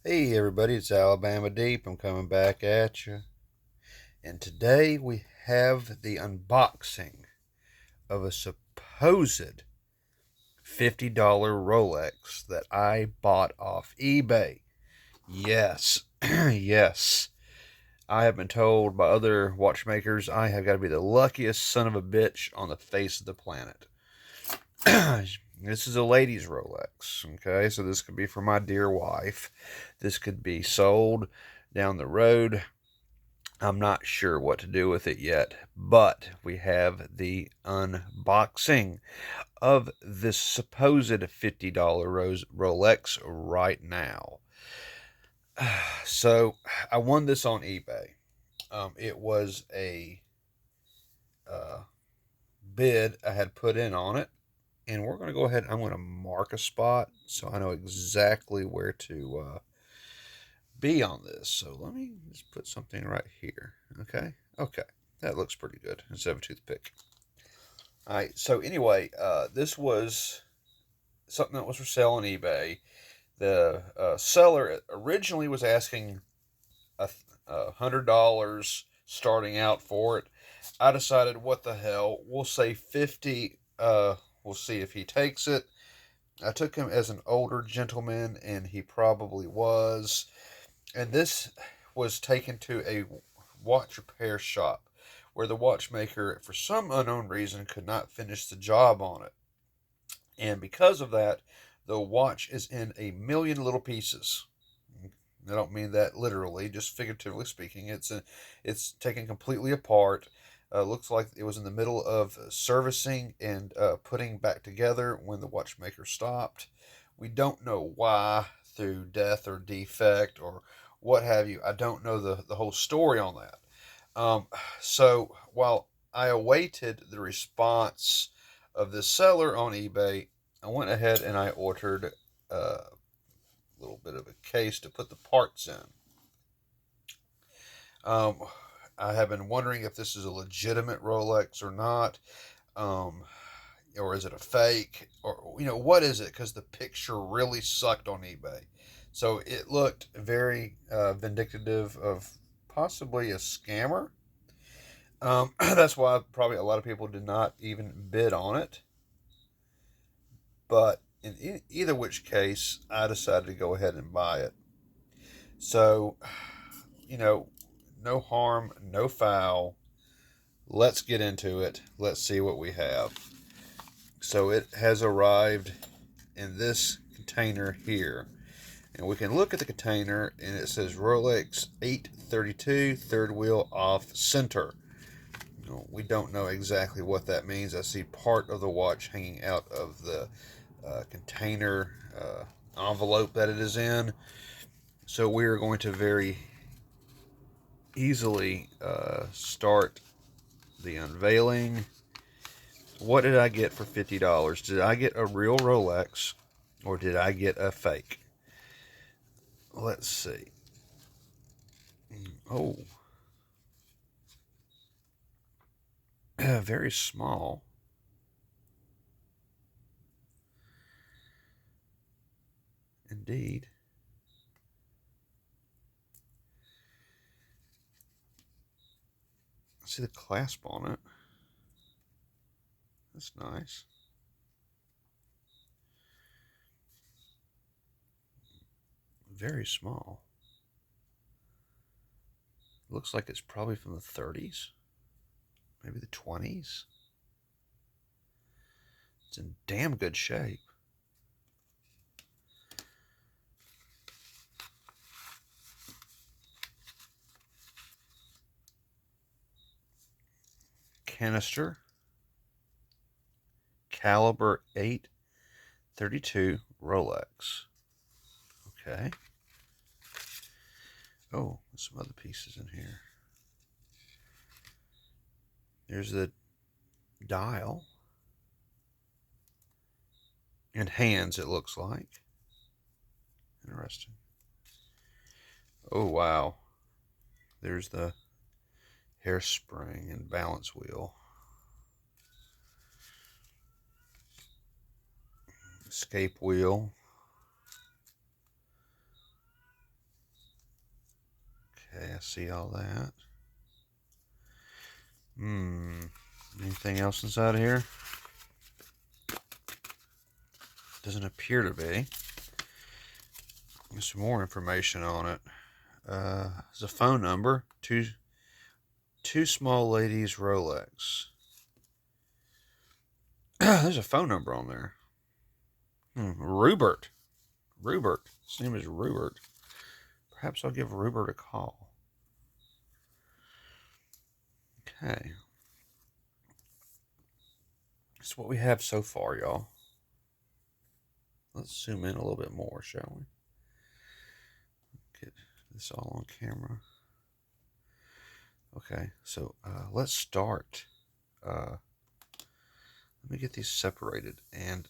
Hey everybody, it's Alabama Deep. I'm coming back at you. And today we have the unboxing of a supposed $50 Rolex that I bought off eBay. Yes, yes. I have been told by other watchmakers I have got to be the luckiest son of a bitch on the face of the planet. This is a lady's Rolex, okay? So this could be for my dear wife. This could be sold down the road. I'm not sure what to do with it yet, but we have the unboxing of this supposed $50 Rolex right now. So I won this on eBay. It was a uh, bid I had put in on it, and we're going to go ahead. I'm going to mark a spot so I know exactly where to be on this. So let me just put something right here. Okay, that looks pretty good instead of a toothpick. All right, so anyway, this was something that was for sale on eBay. The seller originally was asking $100 starting out for it. I decided, what the hell, we'll say 50. We'll see if he takes it. I took him as an older gentleman, and he probably was. And this was taken to a watch repair shop where the watchmaker, for some unknown reason, could not finish the job on it. And because of that, the watch is in a million little pieces. I don't mean that literally, just figuratively speaking. It's taken completely apart. Looks like it was in the middle of servicing and putting back together when the watchmaker stopped. We don't know why, through death or defect or what have you. I don't know the whole story on that. Um, so while I awaited the response of the seller on eBay, I went ahead and I ordered a little bit of a case to put the parts in. Um, I have been wondering if this is a legitimate Rolex or not. Um, or is it a fake? Or, what is it? Because the picture really sucked on eBay. So it looked very vindictive of possibly a scammer. That's why probably a lot of people did not even bid on it. But in either which case, I decided to go ahead and buy it. So, you know, no harm, no foul. Let's get into it. Let's see what we have. So it has arrived in this container here. And we can look at the container, and it says Rolex 832 third wheel off center. We don't know exactly what that means. I see part of the watch hanging out of the container envelope that it is in. So we are going to very easily start the unveiling. What did I get for $50? Did I get a real Rolex, or did I get a fake? Let's see. Oh, very small. Indeed. I see the clasp on it. That's nice. Very small. Looks like it's probably from the 30s, maybe the 20s. It's in damn good shape. Canister, caliber 832 Rolex. Okay. Oh, there's some other pieces in here. There's the dial. And hands, it looks like. Interesting. Oh, wow. There's the hairspring and balance wheel. Escape wheel. Okay, I see all that. Anything else inside of here? Doesn't appear to be. There's some more information on it. There's a phone number. Two small ladies Rolex. There's a phone number on there. Rupert. His name is Rupert. Perhaps I'll give Rupert a call. Okay. That's what we have so far, y'all. Let's zoom in a little bit more, shall we? Get this all on camera. Okay, so let's start. Let me get these separated, and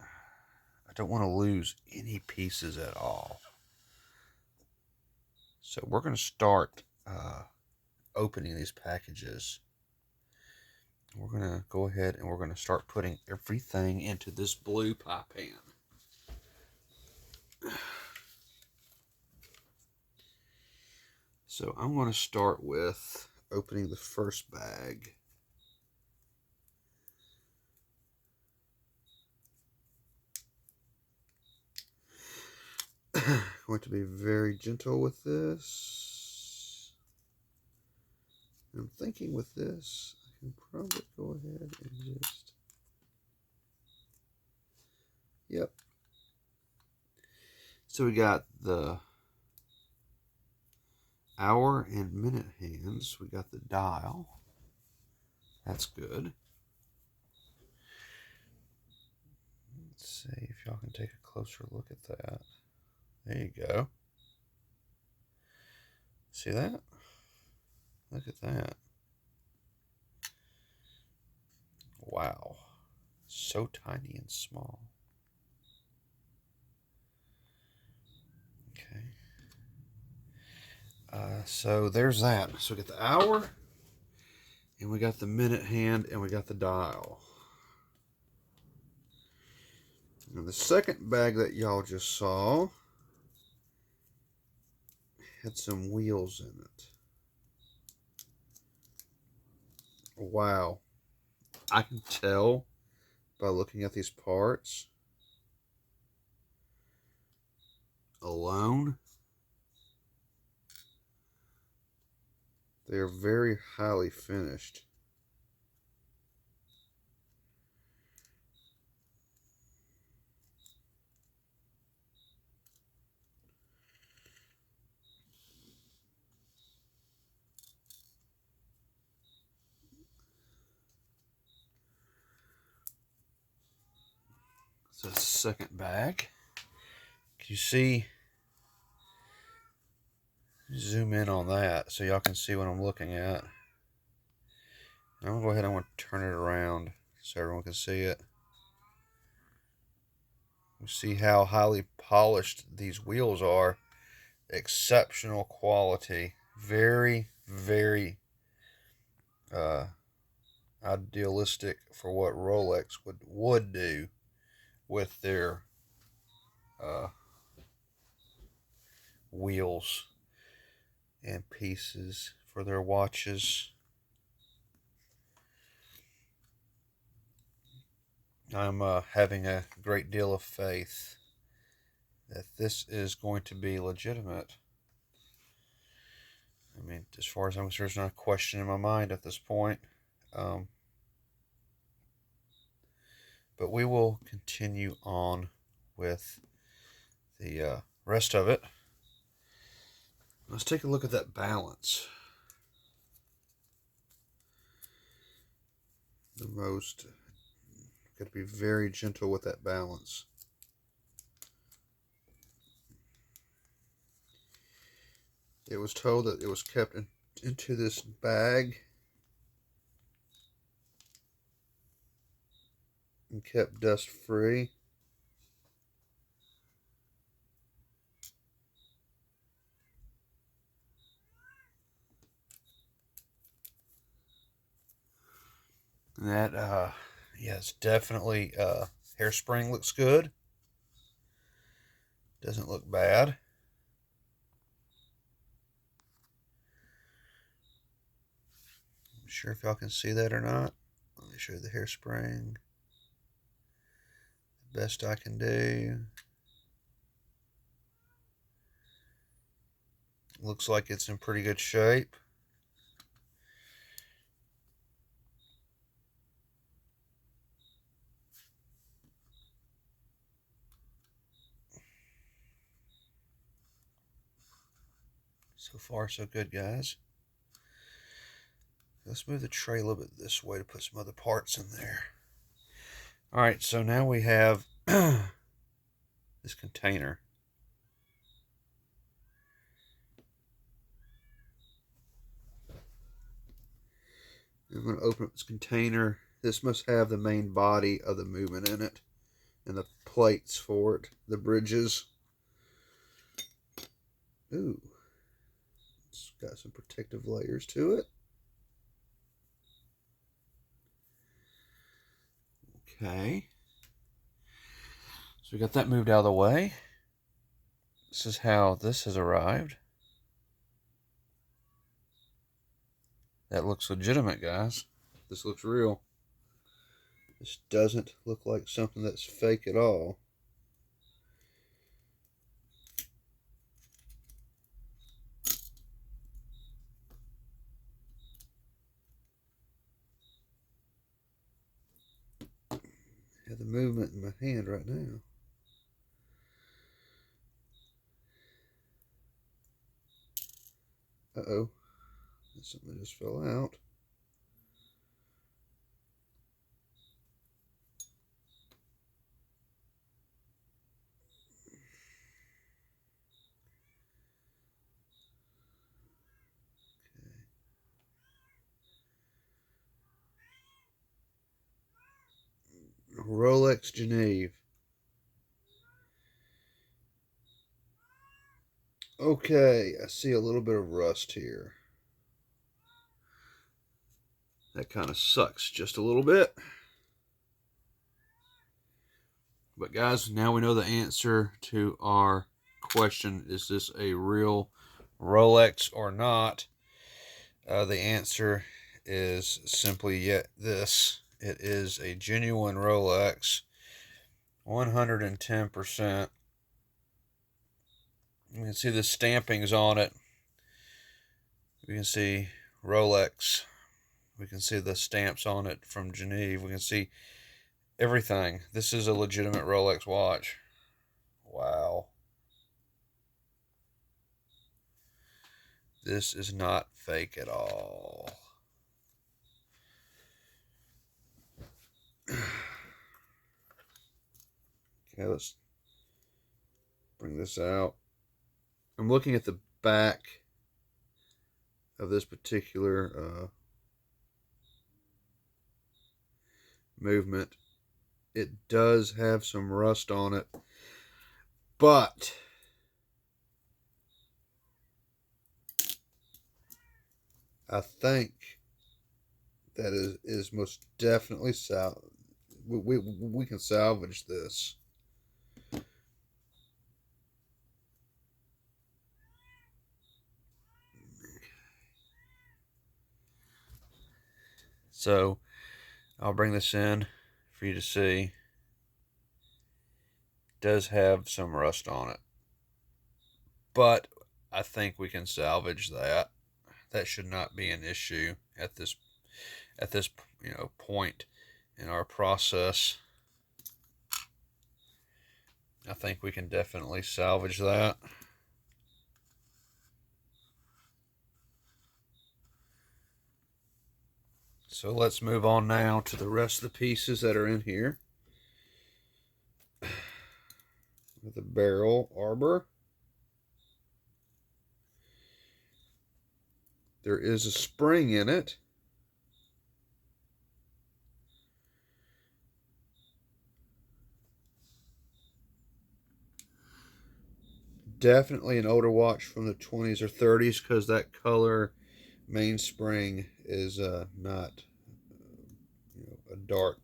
I don't want to lose any pieces at all. So we're going to start opening these packages. We're going to go ahead and we're going to start putting everything into this blue pie pan. So I'm going to start with opening the first bag. Going to be very gentle with this. I'm thinking with this, I can probably go ahead and just... Yep. So we got the hour and minute hands. We got the dial. That's good. Let's see if y'all can take a closer look at that. There you go. See that? Look at that. Wow. So tiny and small. Okay. So there's that. So we got the hour, and we got the minute hand, and we got the dial. Now the second bag that y'all just saw had some wheels in it. Wow. I can tell by looking at these parts alone, they're very highly finished. So the second bag. Can you see? Zoom in on that so y'all can see what I'm looking at. I'm going to go ahead and I'm going to turn it around so everyone can see it. You see how highly polished these wheels are. Exceptional quality. Very, very idealistic for what Rolex would do with their wheels and pieces for their watches. I'm having a great deal of faith that this is going to be legitimate. I mean, as far as I'm concerned, there's not a question in my mind at this point. But we will continue on with the rest of it. Let's take a look at that balance. Got to be very gentle with that balance. It was told that it was kept into this bag and kept dust free. And that, yeah, it's definitely, hairspring looks good. Doesn't look bad. sure if y'all can see that or not. Let me show you the hairspring. The best I can do. Looks like it's in pretty good shape. So far, so good, guys. Let's move the tray a little bit this way to put some other parts in there. All right, so now we have this container. I'm going to open up this container. This must have the main body of the movement in it and the plates for it, the bridges. Ooh, it's got some protective layers to it. Okay. So we got that moved out of the way. This is how this has arrived. That looks legitimate, guys. This looks real. This doesn't look like something that's fake at all. I have the movement in my hand right now. Uh-oh. Something just fell out. Rolex Genève. Okay, I see a little bit of rust here. That kind of sucks just a little bit. But guys, now we know the answer to our question. Is this a real Rolex or not? The answer is simply yet this. It is a genuine Rolex. 110%. You can see the stampings on it. We can see Rolex. We can see the stamps on it from Genève. We can see everything. This is a legitimate Rolex watch. Wow. This is not fake at all. Okay, let's bring this out. I'm looking at the back of this particular movement. It does have some rust on it, but I think that is most definitely we can salvage this. So I'll bring this in for you to see. It does have some rust on it, but I think we can salvage that. That should not be an issue at this point in our process. I think we can definitely salvage that. So let's move on now to the rest of the pieces that are in here. The barrel arbor. There is a spring in it. Definitely an older watch from the 20s or 30s because that color mainspring is not a dark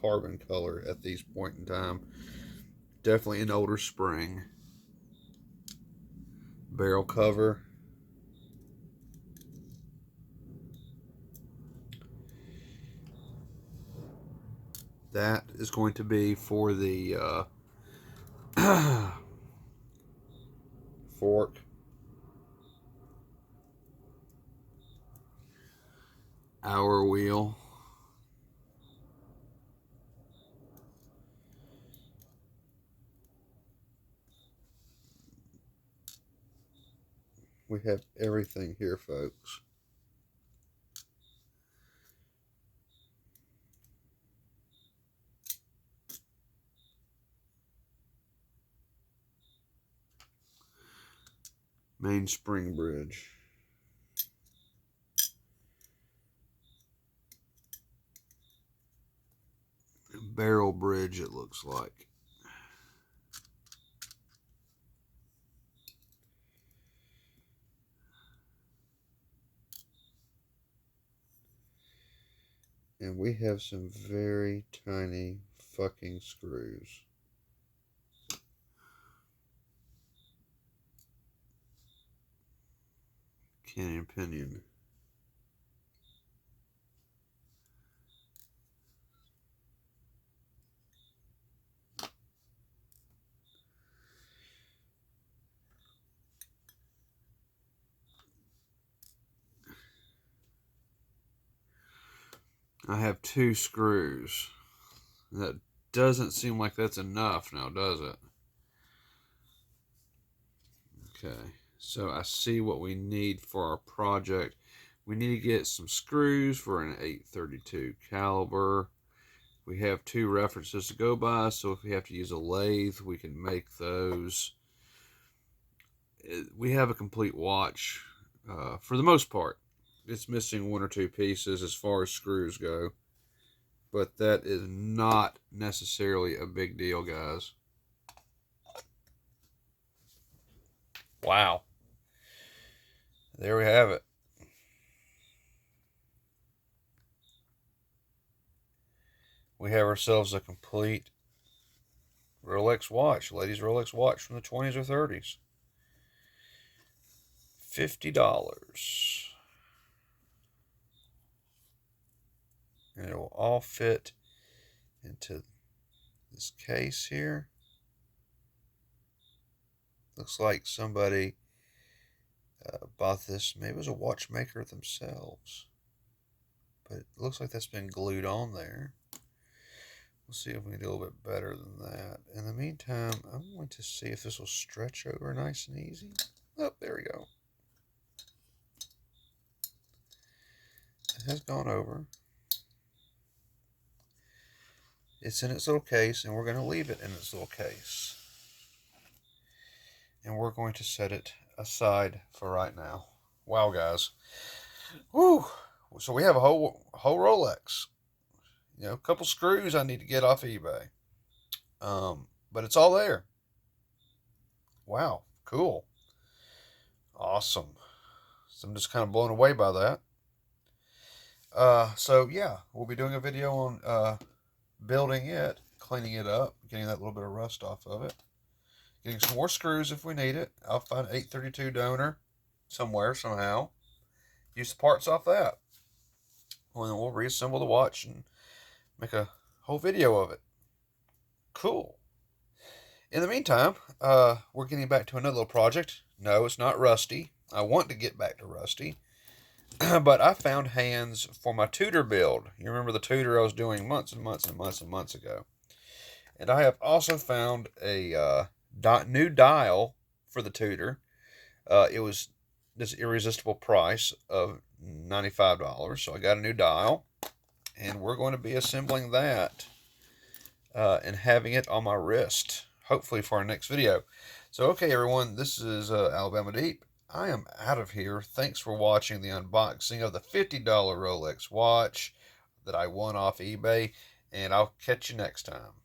carbon color at these point in time. Definitely an older spring. Barrel cover. That is going to be for the fork, hour wheel, we have everything here, folks. Mainspring bridge. Barrel bridge, it looks like. And we have some very tiny fucking screws. Canyon pinion. I have 2 screws. That doesn't seem like that's enough now, does it? Okay, so I see what we need for our project. We need to get some screws for an 832 caliber. We have 2 references to go by, so if we have to use a lathe, we can make those. We have a complete watch for the most part. It's missing 1 or 2 pieces as far as screws go, but that is not necessarily a big deal, guys. Wow. There we have it. We have ourselves a complete Rolex watch, ladies' Rolex watch from the 20s or 30s. $50. And it will all fit into this case here. Looks like somebody bought this. Maybe it was a watchmaker themselves. But it looks like that's been glued on there. We'll see if we can do a little bit better than that. In the meantime, I'm going to see if this will stretch over nice and easy. Oh, there we go. It has gone over. It's in its little case, and we're going to leave it in its little case. And we're going to set it aside for right now. Wow, guys. Woo! So we have a whole Rolex. You know, a couple screws I need to get off eBay. But it's all there. Wow, cool. Awesome. So I'm just kind of blown away by that. So yeah, we'll be doing a video on building it, cleaning it up, getting that little bit of rust off of it, getting some more screws if we need it. I'll find an 832 donor somewhere, somehow. Use the parts off that. Well, then we'll reassemble the watch and make a whole video of it. Cool. In the meantime, we're getting back to another little project. No, it's not Rusty. I want to get back to Rusty. But I found hands for my Tudor build. You remember the Tudor I was doing months and months and months and months ago. And I have also found a new dial for the Tudor. It was this irresistible price of $95. So I got a new dial. And we're going to be assembling that and having it on my wrist, hopefully for our next video. So, okay, everyone, this is Alabama Deep. I am out of here. Thanks for watching the unboxing of the $50 Rolex watch that I won off eBay, and I'll catch you next time.